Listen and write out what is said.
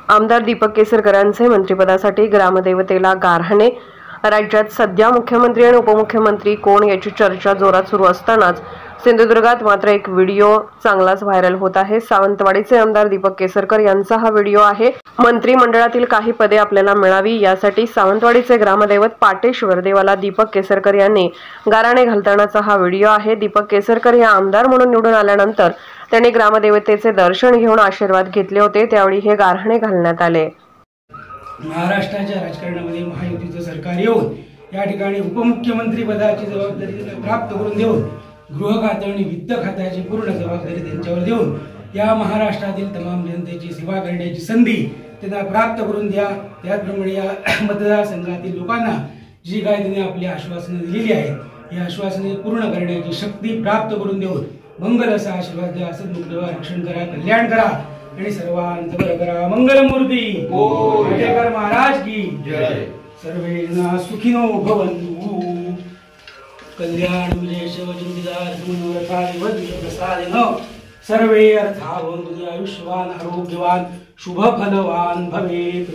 आमदार दीपक केसरकरांचे मंत्रिपदासाठी ग्रामदेवतेला गारहाणे। राज्यात सध्या मुख्यमंत्री आणि उपमुख्यमंत्री कोण याची चर्चा जोरात सुरू असतानाच सिंधुदुर्गात मात्र एक व्हिडिओ चांगलाच व्हायरल होत आहे। सावंतवाडीचे आमदार दीपक केसरकर यांचा हा व्हिडिओ आहे। मंत्रिमंडळातील काही पदे आपल्याला मिळावी यासाठी सावंतवाडीचे ग्रामदैवत पाटेश्वर देवाला दीपक केसरकर यांनी गाराणे घालतानाचा हा व्हिडिओ आहे। दीपक केसरकर हे आमदार म्हणून निवडून आल्यानंतर त्यांनी ग्रामदेवतेचे दर्शन घेऊन आशीर्वाद घेतले होते, त्यावेळी हे गारहाणे घालण्यात आले। महाराष्ट्राच्या राजकारणामध्ये महायुतीचं सरकार येऊन या ठिकाणी उपमुख्यमंत्री पदाची जबाबदारी प्राप्त करून देऊन गृह खातं आणि वित्त खात्याची पूर्ण जबाबदारी त्यांच्यावर देऊन या महाराष्ट्रातील तमाम जनतेची सेवा करण्याची संधी त्यांना प्राप्त करून द्या। त्याचप्रमाणे या मतदारसंघातील लोकांना जी काय त्यांनी आपली आश्वासनं दिलेली आहेत ही आश्वासने पूर्ण करण्याची शक्ती प्राप्त करून देऊन मंगल असा आशीर्वाद द्या। असं रक्षण करा, कल्याण करा आणि सर्वांचं बरं करा। मंगलमूर्ती आंबेडकर महाराज की जय। सर्वेना सुखिनो भवन्तु। कल्याण विजय शिवचिंतिदार मनोरथाधिपति प्रसादेन सर्वे अर्थावन्तु। आयुष्यवान आरोग्यवान शुभ फलवान भवेत्।